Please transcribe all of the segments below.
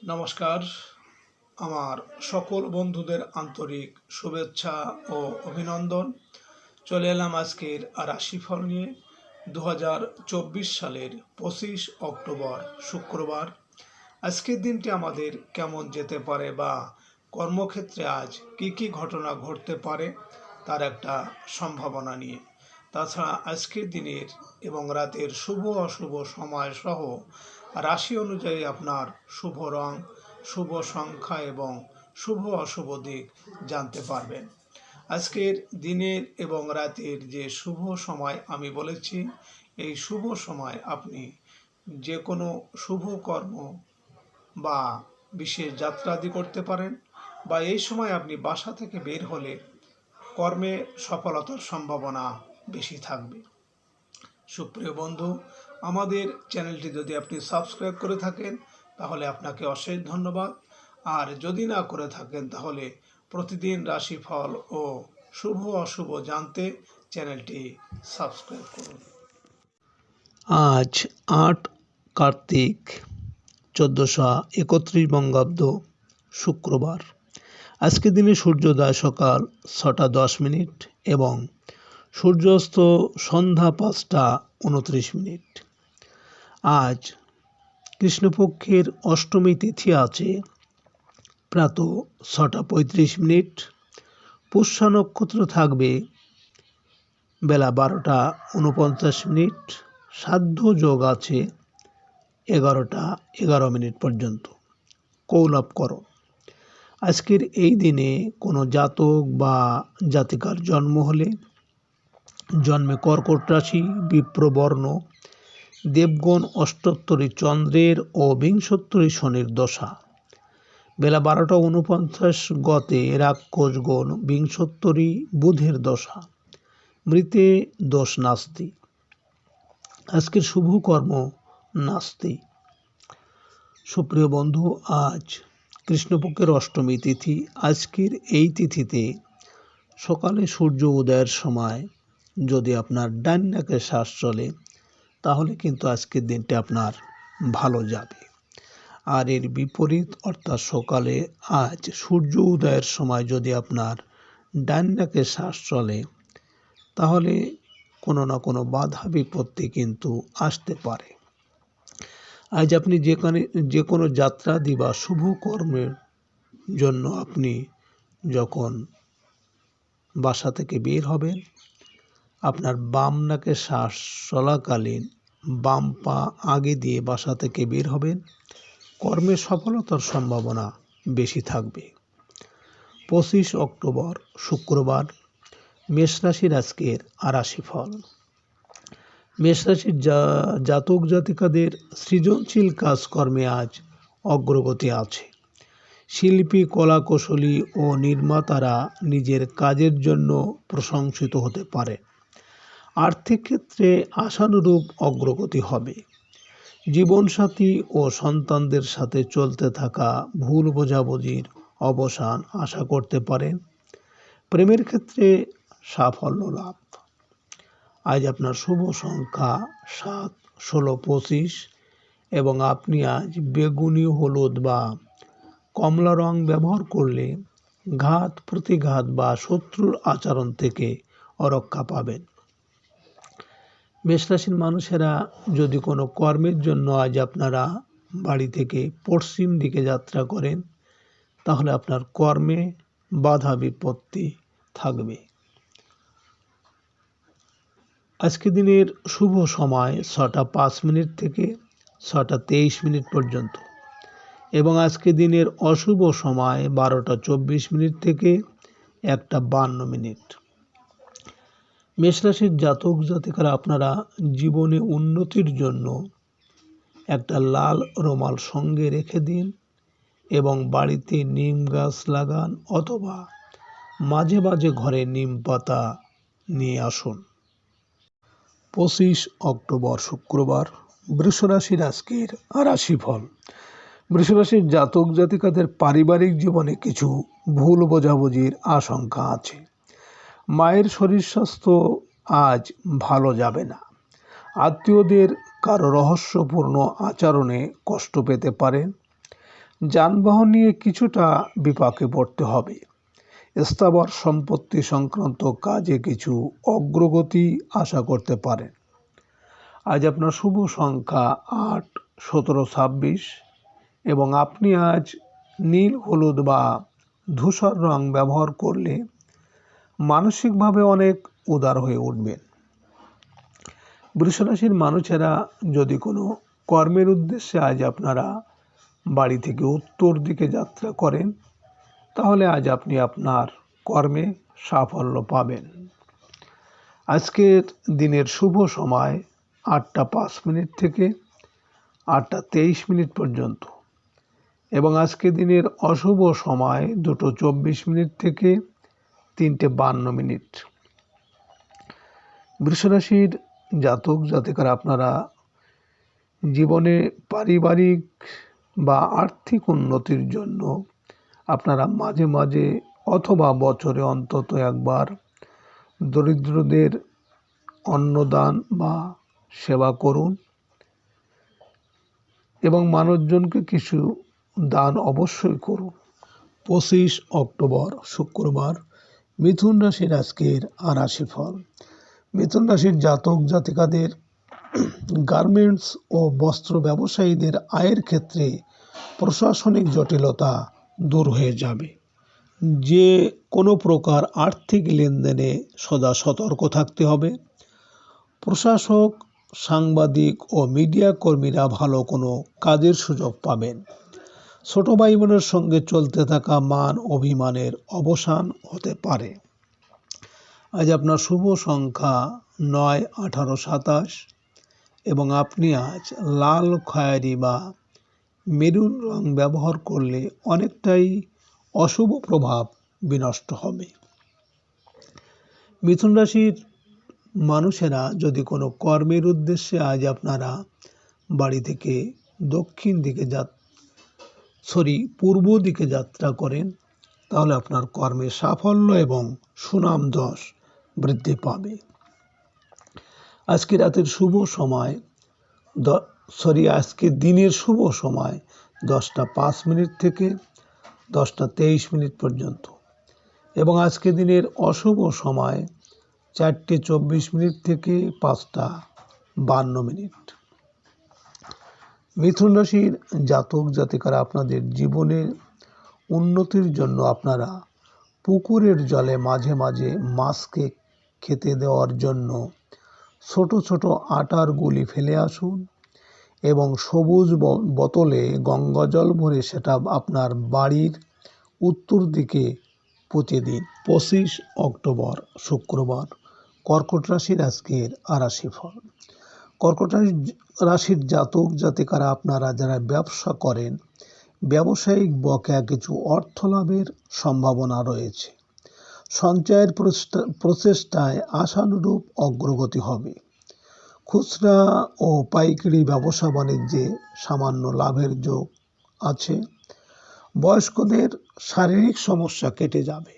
নমস্কার। আমার সকল বন্ধুদের আন্তরিক শুভেচ্ছা ও অভিনন্দন। চলে এলাম আজকের রাশিফল নিয়ে। 2024 সালের 25 অক্টোবর শুক্রবার। আজকের দিনটি আমাদের কেমন যেতে পারে বা কর্মক্ষেত্রে আজ কি কি ঘটনা ঘটতে পারে তার একটা সম্ভাবনা নিয়ে। তাছাড়া আজকের দিনের এবং রাতের শুভ অশুভ সময় সহ রাশি অনুযায়ী আপনার শুভ রং, শুভ সংখ্যা এবং শুভ অশুভ দিক জানতে পারবেন। আজকের দিনের এবং রাতের যে শুভ সময় আমি বলেছি, এই শুভ সময় আপনি যে কোনো শুভ কর্ম বা বিশেষ যাত্রাদি করতে পারেন, বা এই সময় আপনি বাসা থেকে বের হলে কর্মে সফলতার সম্ভাবনা বেশি থাকবে। সুপ্রিয় বন্ধু, আমাদের চ্যানেলটি যদি আপনি সাবস্ক্রাইব করে থাকেন তাহলে আপনাকে অশেষ ধন্যবাদ। আর যদি না করে থাকেন তাহলে প্রতিদিন রাশিফল ও শুভ অশুভ জানতে চ্যানেলটি সাবস্ক্রাইব করুন। আজ ৮ কার্তিক 1431 বঙ্গাব্দ শুক্রবার। আজকে দিনে সূর্যোদয় সকাল ৬টা ১০ এবং সূর্যাস্ত সন্ধ্যা ৫টা ২৯। আজ কৃষ্ণপক্ষের অষ্টমী তিথি আছে প্রাত ৬টা ৩৫। পুষ্যা নক্ষত্র থাকবে বেলা ১২টা ৪৯। সাধ্য যোগ আছে ১১টা ১১ পর্যন্ত। কৌলবকরণ। আজকের এই দিনে কোনো জাতক বা জাতিকার জন্ম হলে জন্মে কর্কট রাশি, বিপ্রবর্ণ, দেবগণ অষ্টোত্তরী চন্দ্রের ও বিংশোত্তরী শনির দশা। বেলা ১২টা ৪৯ গতে রাক্ষসগণ বিংশোত্তরী বুধের দশা। মৃতে দোষ নাস্তি। আজকের শুভ কর্ম নাস্তি। সুপ্রিয় বন্ধু, আজ কৃষ্ণপক্ষের অষ্টমী তিথি। আজকের এই তিথিতে সকালে সূর্য উদয়ের সময় যদি আপনার ডান নাকে শ্বাস চলে তাহলে কিন্তু আজকের দিনটা আপনার ভালো যাবে। আর এর বিপরীত অর্থাৎ সকালে আজ সূর্য উদয়ের সময় যদি আপনার ডান নাকে শ্বাস চলে তাহলে কোনো না কোনো বাধা বিপত্তি কিন্তু আসতে পারে। আজ আপনি যে কোনো যাত্রাদি বা শুভ কর্মের জন্য আপনি যখন বাসা থেকে বের হবেন, আপনার বাম নাকে শ্বাস চলাকালীন বাম পা আগে দিয়ে বাসা থেকে বের হবেন। কর্মে সফলতার সম্ভাবনা বেশি থাকবে। 25 অক্টোবর শুক্রবার। মেষ রাশির আজকের রাশিফল। মেষ রাশির জাতক জাতিকাদের সৃজনশীল কাজকর্মে আজ অগ্রগতি আছে। শিল্পী, কলাকুশলী ও নির্মাতারা নিজের কাজের জন্য প্রশংসিত হতে পারে। আর্থিক ক্ষেত্রে আশানুরূপ অগ্রগতি হবে। জীবনসাথী ও সন্তানদের সাথে চলতে থাকা ভুল বোঝাবুঝির অবসান আশা করতে পারেন। প্রেমের ক্ষেত্রে সাফল্য লাভ। আজ আপনার শুভ সংখ্যা ৭, ১৬, ২৫ এবং আপনি আজ বেগুনি, হলুদ বা কমলা রং ব্যবহার করলে ঘাত প্রতিঘাত বা শত্রুর আচরণ থেকে রক্ষা পাবেন। মেষরাশির মানুষেরা যদি কোনো কর্মের জন্য আজ আপনারা বাড়ি থেকে পশ্চিম দিকে যাত্রা করেন তাহলে আপনার কর্মে বাধা বিপত্তি থাকবে। আজকে দিনের শুভ সময় ৬টা ৫ থেকে ৬টা ২৩ পর্যন্ত এবং আজকে দিনের অশুভ সময় ১২টা ২৪ থেকে ১টা ৫২। মেষরাশির জাতক জাতিকারা আপনারা জীবনে উন্নতির জন্য একটা লাল রুমাল সঙ্গে রেখে দিন এবং বাড়িতে নিম গাছ লাগান অথবা মাঝে মাঝে ঘরে নিম পাতা নিয়ে আসুন। 25 অক্টোবর শুক্রবার। বৃষ রাশির আজকের রাশিফল। বৃষ রাশির জাতক জাতিকাদের পারিবারিক জীবনে কিছু ভুল বোঝাবুঝির আশঙ্কা আছে। মায়ের শরীর স্বাস্থ্য আজ ভালো যাবে না। আত্মীয়দের কারো রহস্যপূর্ণ আচরণে কষ্ট পেতে পারেন। যানবাহন নিয়ে কিছুটা বিপাকে পড়তে হবে। স্থাবর সম্পত্তি সংক্রান্ত কাজে কিছু অগ্রগতি আশা করতে পারেন। আজ আপনার শুভ সংখ্যা ৮, ১৭, ২৬ এবং আপনি আজ নীল, হলুদ বা ধূসর রং ব্যবহার করলে মানসিকভাবে অনেক উদার হয়ে উঠবেন। বৃষরাশির মানুষেরা যদি কোনো কর্মের উদ্দেশ্যে আজ আপনারা বাড়ি থেকে উত্তর দিকে যাত্রা করেন, তাহলে আজ আপনি আপনার কর্মে সাফল্য পাবেন। আজকের দিনের শুভ সময় ৮টা ৫ মিনিট থেকে ৮টা ২৩ মিনিট পর্যন্ত এবং আজকে দিনের অশুভ সময় 2টো 24 মিনিট থেকে 3টে 52 মিনিট। বৃষরাশির জাতক জাতিকারা আপনারা জীবনে পারিবারিক বা আর্থিক উন্নতির জন্য আপনারা মাঝে মাঝে অথবা বছরে অন্তত একবার দরিদ্রদের অন্নদান বা সেবা করুন এবং মানুষজনকে কিছু দান অবশ্যই করুন। 25 অক্টোবর শুক্রবার মিথুন রাশির আজকের রাশিফল। মিথুন রাশির জাতক জাতিকাদের গার্মেন্টস ও বস্ত্র ব্যবসায়ীদের আয়ের ক্ষেত্রে প্রশাসনিক জটিলতা দূর হয়ে যাবে। যে কোনো প্রকার আর্থিক লেনদেনে সদা সতর্ক থাকতে হবে। প্রশাসক, সাংবাদিক ও মিডিয়া কর্মীরা ভালো কোনো কাজের সুযোগ পাবেন। ছোট ভাই বোনের সঙ্গে চলতে থাকা মান অভিমানের অবসান হতে পারে। আজ আপনার শুভ সংখ্যা 9, 18, 27 এবং আপনি আজ লাল, খয়েরি বা মেরুন রং ব্যবহার করলে অনেকটাই অশুভ প্রভাব বিনষ্ট হবে। মিথুন রাশির মানুষেরা যদি কোনো কর্মের উদ্দেশ্যে আজ আপনারা বাড়ি থেকে পূর্ব দিকে যাত্রা করেন, তাহলে আপনার কর্মে সাফল্য এবং সুনাম যশ বৃদ্ধি পাবে। আজকে রাতের শুভ সময় আজকে দিনের শুভ সময় 10টা 5 মিনিট থেকে 10টা 23 মিনিট পর্যন্ত এবং আজকে দিনের অশুভ সময় 4টে 24 মিনিট থেকে 5টা 52 মিনিট। মিথুন রাশির জাতক জাতিকারা আপনাদের জীবনের উন্নতির জন্য আপনারা পুকুরের জলে মাঝে মাঝে মাছকে খেতে দেওয়ার জন্য ছোট ছোট আটার গুলি ফেলে আসুন এবং সবুজ বোতলে গঙ্গা জল ভরে সেটা আপনার বাড়ির উত্তর দিকে পুঁতে দিন। 25 অক্টোবর শুক্রবার কর্কট রাশির আজকের রাশিফল। কর্কট রাশির জাতক জাতিকারা আপনারা যারা ব্যবসা করেন, ব্যবসায়িক বকেয়া কিছু অর্থ লাভের সম্ভাবনা রয়েছে। সঞ্চয়ের প্রচেষ্টায় আশানুরূপ অগ্রগতি হবে। খুচরা ও পাইকারি ব্যবসা বাণিজ্যে সামান্য লাভের যোগ আছে। বয়স্কদের শারীরিক সমস্যা কেটে যাবে।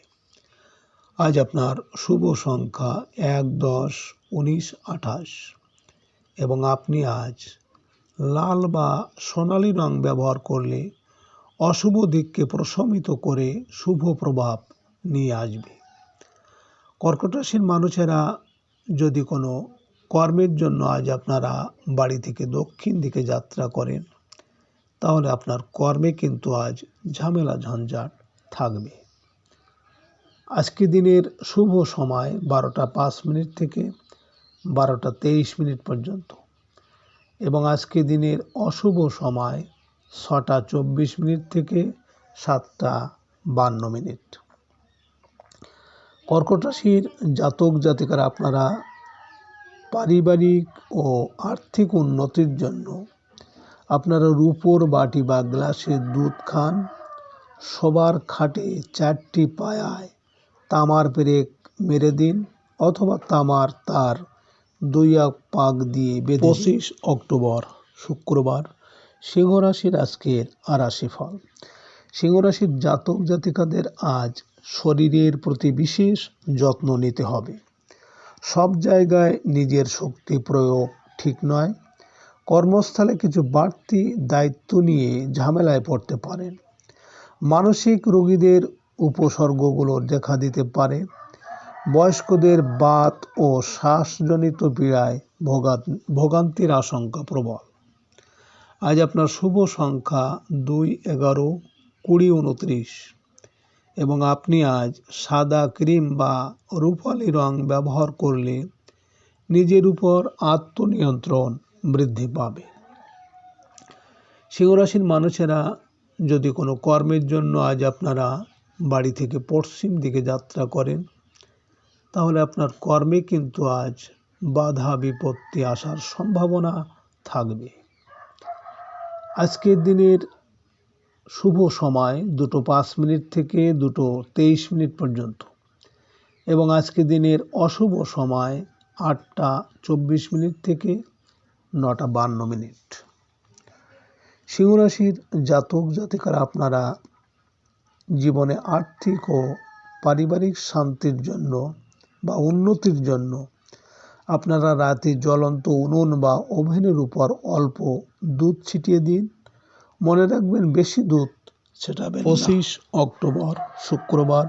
আজ আপনার শুভ সংখ্যা 1, 10, 19, 28 এবং আপনি আজ লাল বা সোনালী রং ব্যবহার করলে অশুভ দিককে প্রশমিত করে শুভ প্রভাব নিয়ে আসবে। কর্কট রাশির মানুষেরা যদি কোনো কর্মের জন্য আজ আপনারা বাড়ি থেকে দক্ষিণ দিকে যাত্রা করেন, তাহলে আপনার কর্মে কিন্তু আজ ঝামেলা ঝঞ্ঝাট থাকবে। আজকে দিনের শুভ সময় 12টা 5 মিনিট থেকে 12টা 23 মিনিট পর্যন্ত এবং আজকে দিনের অশুভ সময় 6টা 24 মিনিট থেকে 7টা 52 মিনিট। কর্কট রাশির জাতক জাতিকারা আপনারা পারিবারিক ও আর্থিক উন্নতির জন্য আপনারা রূপোর বাটি বা গ্লাসে দুধ খান। শোবার খাটে 4টি পায়ায় তামার পেরেক মেরে দিন অথবা তামার তার 2 পাক দিয়ে বেঁধে। 25 অক্টোবর শুক্রবার সিংহ রাশির আজকের রাশিফল। সিংহ রাশির জাতক জাতিকাদের আজ শরীরের প্রতি বিশেষ যত্ন নিতে হবে। সব জায়গায় নিজের শক্তি প্রয়োগ ঠিক নয়। কর্মস্থলে কিছু বাড়তি দায়িত্ব নিয়ে ঝামেলায় পড়তে পারেন। মানসিক রোগীদের উপসর্গগুলো দেখা দিতে পারে। বয়স্কদের বাত ও শ্বাসজনিত পীড়ায় ভোগান্তির আশঙ্কা প্রবল। আজ আপনার শুভ সংখ্যা 2, 11, 20, 29 এবং আপনি আজ সাদা ক্রিম বা রূপালি রং ব্যবহার করলে নিজের উপর আত্মনিয়ন্ত্রণ বৃদ্ধি পাবে। সিংহ রাশির মানুষেরা যদি কোনো কর্মের জন্য আজ আপনারা বাড়ি থেকে পশ্চিম দিকে যাত্রা করেন, তাহলে আপনার কর্মে কিন্তু আজ বাধা বিপত্তি আসার সম্ভাবনা থাকবে। আজকের দিনের শুভ সময় 2:05 থেকে 2:23 পর্যন্ত এবং আজকের দিনের অশুভ সময় 8:24 থেকে 9:52। সিংহ রাশির জাতক জাতিকারা আপনারা জীবনে আর্থিক ও পারিবারিক শান্তির জন্য বা উন্নতির জন্য আপনারা রাতে জ্বলন্ত উনুন বা ওভেনের উপর অল্প দুধ ছিটিয়ে দিন। মনে রাখবেন, বেশি দুধ ছেটাবেন না। 25 অক্টোবর শুক্রবার,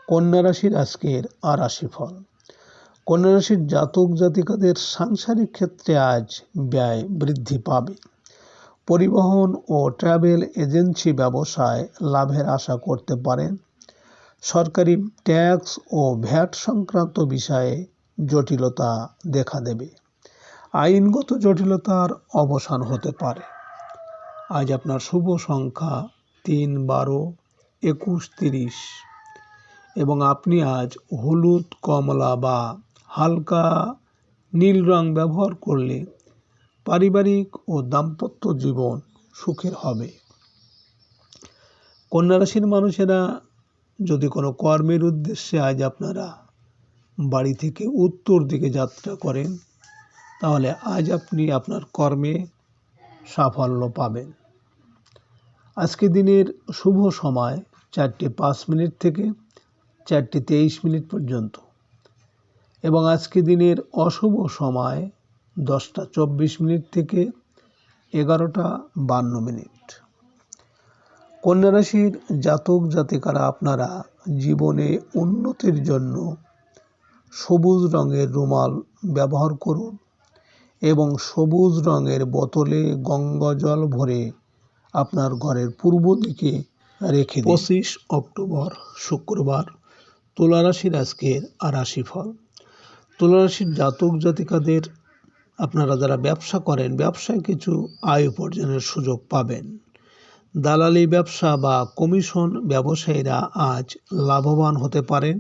কন্যা রাশির আজকের রাশিফল। কন্যা রাশির জাতক জাতিকাদের সাংসারিক ক্ষেত্রে আজ ব্যয় বৃদ্ধি পাবে। পরিবহন ও ট্রাভেল এজেন্সি ব্যবসায় লাভের আশা করতে পারেন। সরকারি ট্যাক্স ও ভ্যাট সংক্রান্ত বিষয়ে জটিলতা দেখা দেবে। আইনগত জটিলতার অবসান হতে পারে। আজ আপনার শুভ সংখ্যা 3, 12, 21, 30 এবং আপনি আজ হলুদ, কমলা বা হালকা নীল রং ব্যবহার করলে পারিবারিক ও দাম্পত্য জীবন সুখের হবে। কন্যা রাশির মানুষেরা যদি কোনো কর্মের উদ্দেশ্যে আজ আপনারা বাড়ি থেকে উত্তর দিকে যাত্রা করেন, তাহলে আজ আপনি আপনার কর্মে সাফল্য পাবেন। আজকে দিনের শুভ সময় 4:05 থেকে 4:23 পর্যন্ত এবং আজকে দিনের অশুভ সময় 10:24 থেকে 11:52। কন্যা রাশির জাতক জাতিকারা আপনারা জীবনে উন্নতির জন্য সবুজ রঙের রুমাল ব্যবহার করুন এবং সবুজ রঙের বোতলে গঙ্গা জল ভরে আপনার ঘরের পূর্ব দিকে রেখে দিন। 25 অক্টোবর শুক্রবার, তুলা রাশির আজকের রাশিফল। তুলা রাশির জাতক জাতিকাদের আপনারা যারা ব্যবসা করেন, ব্যবসায় কিছু আয় উপার্জনের সুযোগ পাবেন। দালালি ব্যবসা বা কমিশন ব্যবসায়ীরা আজ লাভবান হতে পারেন।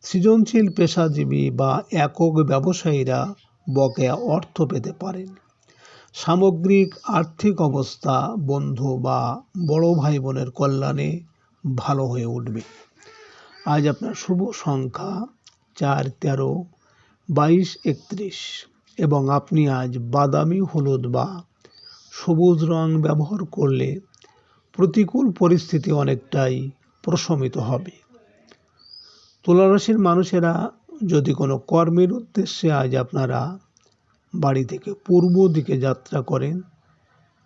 সৃজনশীল পেশাজীবী বা একক ব্যবসায়ীরা বকেয়া অর্থ পেতে পারেন। সামগ্রিক আর্থিক অবস্থা বন্ধু বা বড় ভাই বোনের কল্যাণে ভালো হয়ে উঠবে। আজ আপনার শুভ সংখ্যা 4, 13, 22, 31 এবং আপনি আজ বাদামি, হলুদ বা সবুজ রং ব্যবহার করলে প্রতিকূল পরিস্থিতি অনেকটাই প্রশমিত হবে। তুলা রাশির মানুষেরা যদি কোনো কর্মের উদ্দেশ্যে আজ আপনারা বাড়ি থেকে পূর্ব দিকে যাত্রা করেন,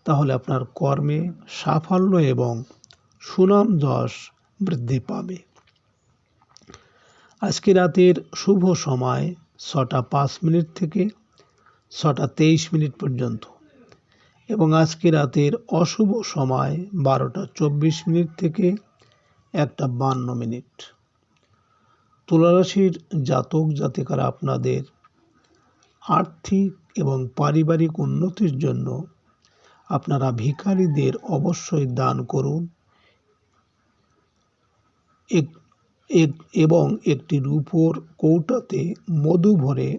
তাহলে আপনার কর্মে সাফল্য এবং সুনাম যশ বৃদ্ধি পাবে। আজকে রাতের শুভ সময় 6:05 থেকে 6:23 পর্যন্ত এবং আজকে রাতের অশুভ সময় 12:24 থেকে 1:52। তুলা রাশির জাতক জাতিকারা আপনাদের আর্থিক এবং পারিবারিক উন্নতির জন্য আপনারা ভিখারিদের অবশ্যই দান করুন এবং একটি রূপোর কৌটাতে মধু ভরে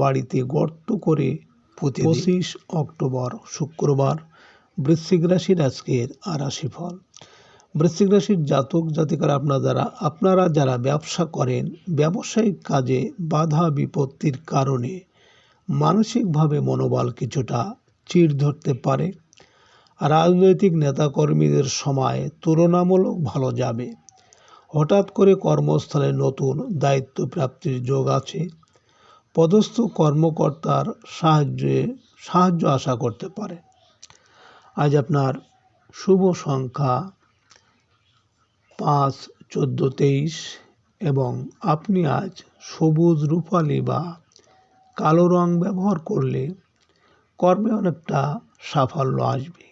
বাড়িতে গর্ত করে পুঁতে দিন। 25 অক্টোবর শুক্রবার, বৃশ্চিক রাশির আজকের রাশিফল। বৃশ্চিক রাশির জাতক জাতিকারা আপনারা যারা ব্যবসা করেন, ব্যবসায়িক কাজে বাধা বিপত্তির কারণে মানসিকভাবে মনোবল কিছুটা চিড় ধরতে পারে। রাজনৈতিক নেতাকর্মীদের সময় তুলনামূলক ভালো যাবে। হঠাৎ করে কর্মস্থলে নতুন দায়িত্ব প্রাপ্তির যোগ আছে। পদস্থ কর্মকর্তার সাহায্যে সাহায্য আশা করতে পারেন। আজ আপনার শুভ সংখ্যা 5, 14, 23 এবং আপনি আজ সবুজ, রূপালী বা কালো রং ব্যবহার করলে কর্মে অনেকটা সাফল্য আসবে।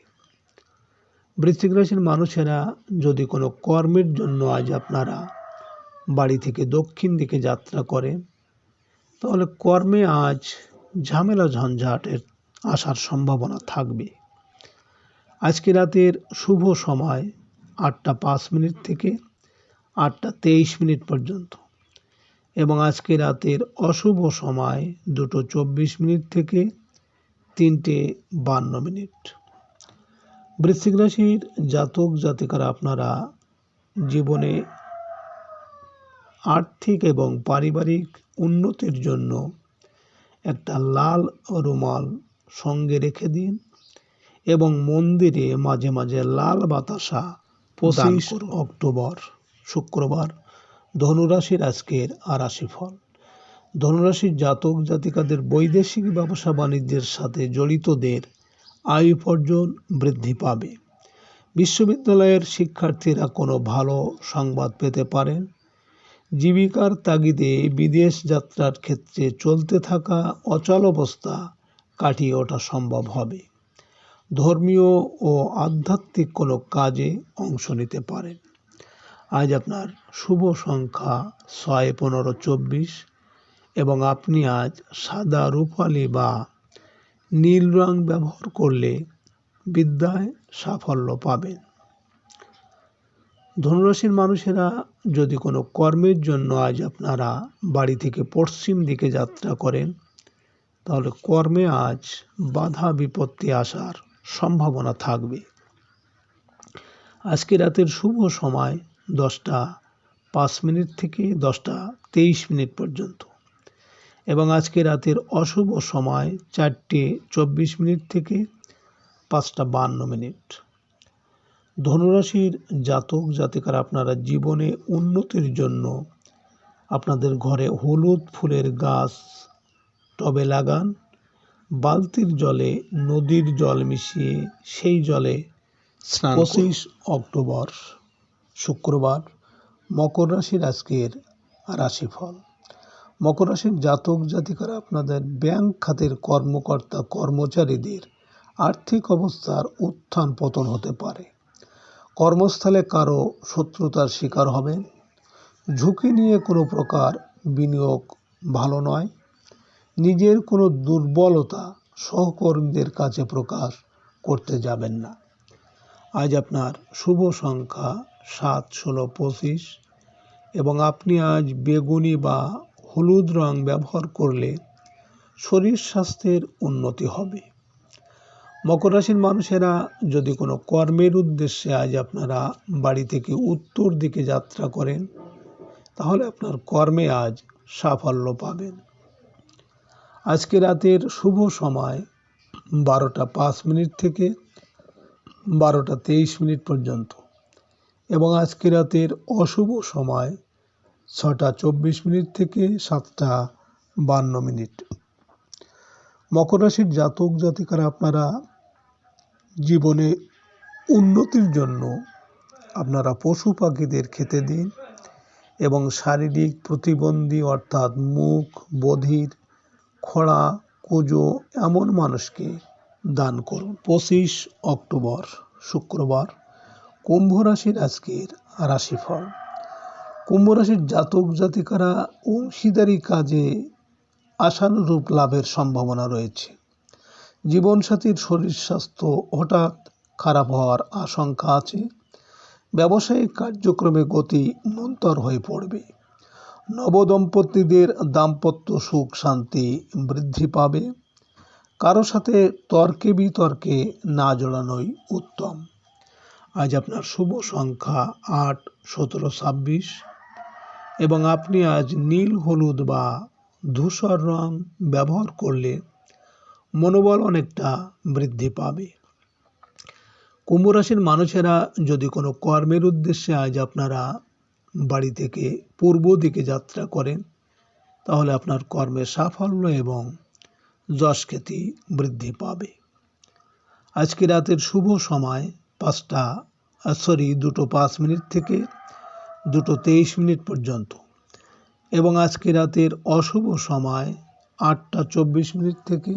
বৃশ্চিক রাশির মানুষেরা যদি কোনো কর্মের জন্য আজ আপনারা বাড়ি থেকে দক্ষিণ দিকে যাত্রা করেন, তাহলে কর্মে আজ ঝামেলা ঝঞ্ঝাটের আসার সম্ভাবনা থাকবে। আজকে রাতের শুভ সময় 8টা 5 মিনিট থেকে 8টা 23 মিনিট পর্যন্ত এবং আজকে রাতের অশুভ সময় 2টো 24 মিনিট থেকে 3টে 52 মিনিট। বৃশ্চিক রাশির জাতক জাতিকারা আপনারা জীবনে আর্থিক এবং পারিবারিক উন্নতির জন্য একটা লাল রুমাল সঙ্গে রেখে দিন এবং মন্দিরে মাঝে মাঝে লাল বাতাসা 25 অক্টোবর শুক্রবার ধনুরাশির আজকের রাশিফল। ধনুরাশির জাতক জাতিকাদের বৈদেশিক ব্যবসা বাণিজ্যের সাথে জড়িতদের আয় উপার্জন বৃদ্ধি পাবে। বিশ্ববিদ্যালয়ের শিক্ষার্থীরা কোনো ভালো সংবাদ পেতে পারেন। জীবিকার তাগিদে বিদেশ যাত্রার ক্ষেত্রে চলতে থাকা অচল অবস্থা কাটিয়ে ওঠা সম্ভব হবে। ধর্মীয় ও আধ্যাত্মিক কোনো কাজে অংশ নিতে পারেন। আজ আপনার শুভ সংখ্যা 6, 15, 24 এবং আপনি আজ সাদা, রূপালী বা নীল রং ব্যবহার করলে বিদ্যায় সাফল্য পাবেন। ধনুরাশির মানুষেরা যদি কোনো কর্মের জন্য আজ আপনারা বাড়ি থেকে পশ্চিম দিকে যাত্রা করেন, তাহলে কর্মে আজ বাধা বিপত্তি আসার সম্ভাবনা থাকবে। আজকে রাতের শুভ সময় 10টা 5 মিনিট থেকে 10টা 23 মিনিট পর্যন্ত এবং আজকে রাতের অশুভ সময় 4টে 24 মিনিট থেকে 5টা 52 মিনিট। ধনুরাশির জাতক জাতিকারা আপনারা জীবনে উন্নতির জন্য আপনাদের ঘরে হলুদ ফুলের গাছ টবে লাগান। বালতির জলে নদীর জল মিশিয়ে সেই জলে স্নান করুন। 25 অক্টোবর শুক্রবার মকর রাশির আজকের রাশিফল। মকর রাশির জাতক জাতিকারা আপনাদের ব্যাংক খাতের কর্মকর্তা কর্মচারীদের আর্থিক অবস্থার উত্থান পতন হতে পারে। কর্মস্থলে কারো শত্রুতার শিকার হবেন। ঝুঁকি নিয়ে কোনো প্রকার বিনিয়োগ ভালো নয়। নিজের কোনো দুর্বলতা সহকর্মীদের কাছে প্রকাশ করতে যাবেন না। আজ আপনার শুভ সংখ্যা 7, 16, 25 এবং আপনি আজ বেগুনি বা হলুদ রং ব্যবহার করলে শরীর স্বাস্থ্যের উন্নতি হবে। মকর রাশির মানুষেরা যদি কোনো কর্মের উদ্দেশ্যে আজ আপনারা বাড়ি থেকে উত্তর দিকে যাত্রা করেন, তাহলে আপনার কর্মে আজ সাফল্য পাবেন। আজকে রাতের শুভ সময় 12টা 5 মিনিট থেকে 12টা 23 মিনিট পর্যন্ত এবং আজকে রাতের অশুভ সময় 6টা 24 মিনিট থেকে 7টা 52 মিনিট। মকর রাশির জাতক জাতিকারা আপনারা জীবনে উন্নতির জন্য আপনারা পশু পাখিদের খেতে দিন এবং শারীরিক প্রতিবন্ধী অর্থাৎ মুখ বধির, খোড়া, কুজো এমন মানুষকে দান করুন। 25 অক্টোবর শুক্রবার কুম্ভ রাশির আজকের রাশিফল। কুম্ভ রাশির জাতক জাতিকারা অংশীদারি কাজে আশানুরূপ লাভের সম্ভাবনা রয়েছে। জীবনসাথীর শরীর স্বাস্থ্য হঠাৎ খারাপ হওয়ার আশঙ্কা আছে। ব্যবসায়িক কার্যক্রমে গতি মন্তর হয়ে পড়বে। নবদম্পতিদের দাম্পত্য সুখ শান্তি বৃদ্ধি পাবে। কারো সাথে তর্কে বিতর্কে না জড়ানোই উত্তম। আজ আপনার শুভ সংখ্যা 8, 17, 26 এবং আপনি আজ নীল, হলুদ বা ধূসর রং ব্যবহার করলে মনোবল অনেকটা বৃদ্ধি পাবে। কুম্ভ রাশির মানুষেরা যদি কোনো কর্মের উদ্দেশ্যে আজ আপনারা বাড়ি থেকে পূর্ব দিকে যাত্রা করেন, তাহলে আপনার কর্মে সাফল্য এবং যশ খ্যাতি বৃদ্ধি পাবে। আজকে রাতের শুভ সময় 2:05 থেকে 2:23 পর্যন্ত এবং আজকে রাতের অশুভ সময় 8:24 থেকে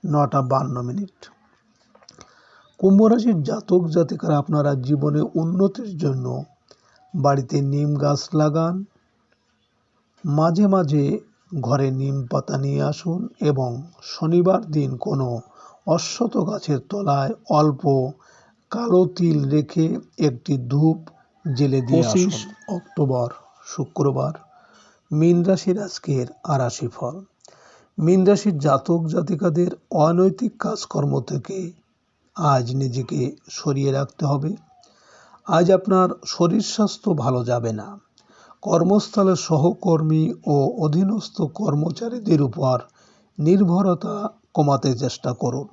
9:52। কুম্ভ রাশির জাতক জাতিকারা আপনারা জীবনে উন্নতির জন্য বাড়িতে নিম গাছ লাগান, মাঝে মাঝে ঘরে নিম পাতা নিয়ে আসুন এবং শনিবার দিন কোনো অশ্বত্থ গাছের তলায় অল্প কালো তিল রেখে একটি ধূপ জেলে দিয়ে আসুন। 25 অক্টোবর শুক্রবার মীন রাশির আজকের রাশিফল। মীন রাশির জাতক জাতিকাদের অনৈতিক কাজকর্ম থেকে আজ নিজেকে সরিয়ে রাখতে হবে। আজ আপনার শরীর স্বাস্থ্য ভালো যাবে না। কর্মস্থলের সহকর্মী ও অধীনস্থ কর্মচারীদের উপর নির্ভরতা কমাতে চেষ্টা করুন।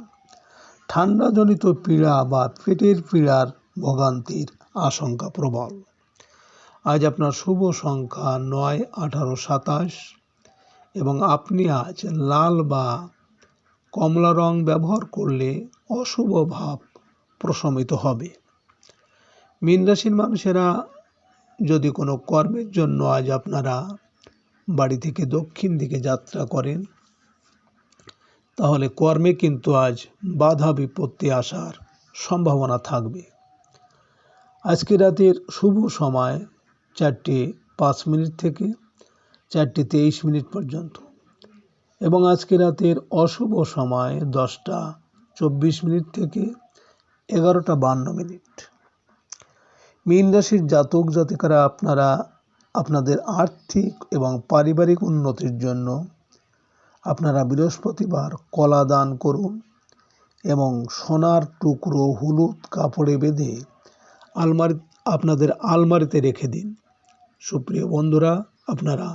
ঠান্ডাজনিত পীড়া বা পেটের পীড়ার ভোগান্তির আশঙ্কা প্রবল। আজ আপনার শুভ সংখ্যা 9, 18, 27 এবং আপনি আজ লাল বা কমলা রং ব্যবহার করলে অশুভ ভাব প্রশমিত হবে। মীন রাশির মানুষেরা যদি কোনো কর্মের জন্য আজ আপনারা বাড়ি থেকে দক্ষিণ দিকে যাত্রা করেন, তাহলে কর্মে কিন্তু আজ বাধা বিপত্তি আসার সম্ভাবনা থাকবে। আজকে রাতের শুভ সময় 4:05 থেকে 4:23 পর্যন্ত এবং আজকে রাতের অশুভ সময় 10:24 থেকে 11:52। মীন রাশির জাতক জাতিকারা আপনারা আপনাদের আর্থিক এবং পারিবারিক উন্নতির জন্য আপনারা বৃহস্পতিবার কলা দান করুন এবং সোনার টুকরো হলুদ কাপড়ে বেঁধে আপনাদের আলমারিতে রেখে দিন। সুপ্রিয় বন্ধুরা, আপনারা